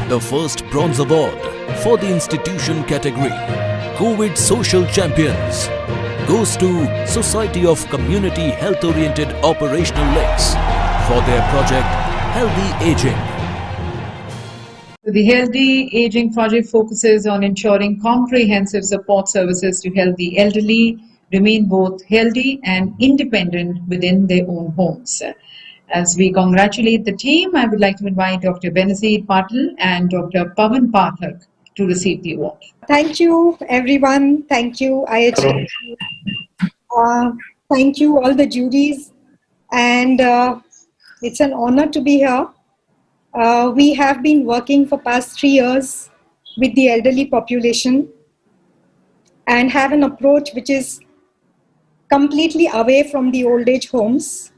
The first bronze award for the institution category, COVID Social Champions, goes to Society of Community Health Oriented Operational Links for their project Healthy Aging. The Healthy Aging project focuses on ensuring comprehensive support services to help the elderly remain both healthy and independent within their own homes. As we congratulate the team, I would like to invite Dr. Benazir Patil and Dr. Pawan Pathak to receive the award. Thank you, everyone. Thank you, IHW. Thank you, all the juries. And it's an honor to be here. We have been working for past 3 years with the elderly population and have an approach which is completely away from the old age homes.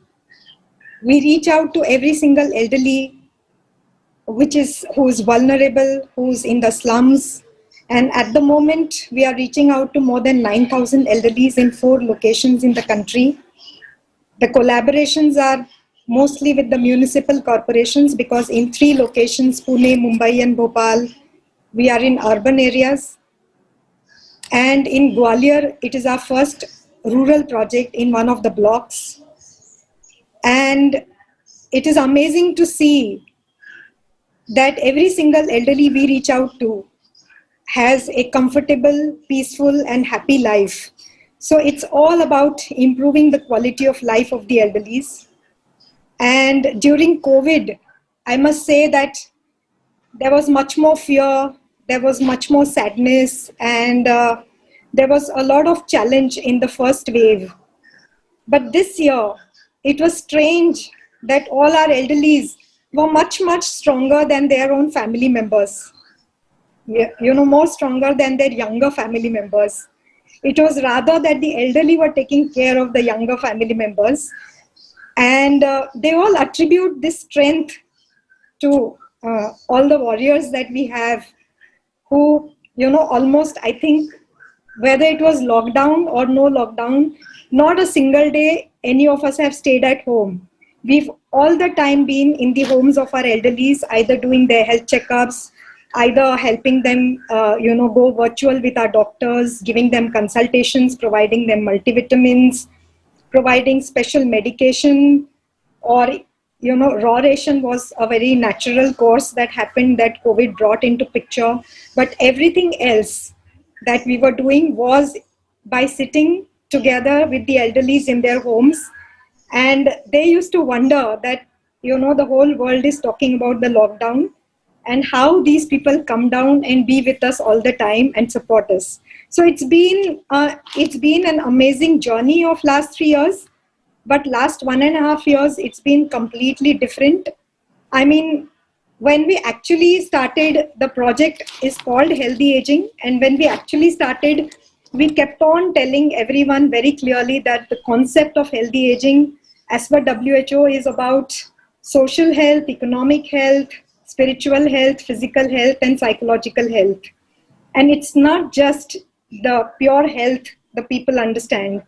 We reach out to every single elderly who's vulnerable, who's in the slums. And at the moment, we are reaching out to more than 9,000 elderlies in 4 locations in the country. The collaborations are mostly with the municipal corporations because in 3 locations, Pune, Mumbai and Bhopal, we are in urban areas. And in Gwalior, it is our first rural project in one of the blocks. And it is amazing to see that every single elderly we reach out to has a comfortable, peaceful and happy life. So it's all about improving the quality of life of the elderlies. And during COVID, I must say that there was much more fear, there was much more sadness, and there was a lot of challenge in the first wave. But this year, it was strange that all our elderlies were much, much stronger than their own family members. More stronger than their younger family members. It was rather that the elderly were taking care of the younger family members. And they all attribute this strength to all the warriors that we have who, almost, I think, whether it was lockdown or no lockdown, not a single day any of us have stayed at home. We've all the time been in the homes of our elderlies, either doing their health checkups, either helping them, go virtual with our doctors, giving them consultations, providing them multivitamins, providing special medication, or, raw ration was a very natural course that happened that COVID brought into picture. But everything else that we were doing was by sitting together with the elderlies in their homes. And they used to wonder that, the whole world is talking about the lockdown and how these people come down and be with us all the time and support us. So it's been an amazing journey of last 3 years, but last 1.5 years, it's been completely different. I mean, when we actually started, the project is called Healthy Aging. And when we actually started, we kept on telling everyone very clearly that the concept of healthy aging as per WHO is about social health, economic health, spiritual health, physical health, and psychological health. And it's not just the pure health the people understand.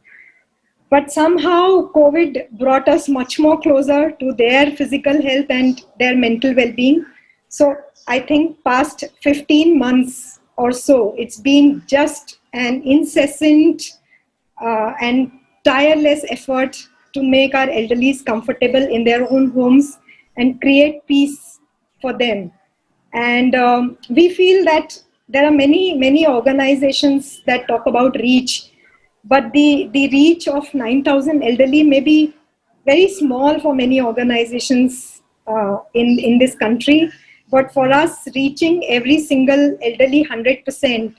But somehow COVID brought us much more closer to their physical health and their mental well-being. So I think past 15 months or so, it's been just an incessant and tireless effort to make our elderlies comfortable in their own homes and create peace for them. And we feel that there are many organizations that talk about reach, but the reach of 9,000 elderly may be very small for many organizations in this country. But for us, reaching every single elderly 100%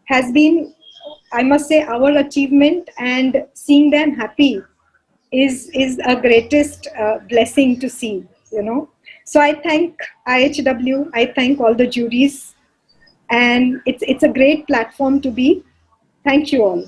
has been, I must say, our achievement, and seeing them happy is a greatest blessing to see, So I thank IHW, I thank all the juries, and it's a great platform to be. Thank you all.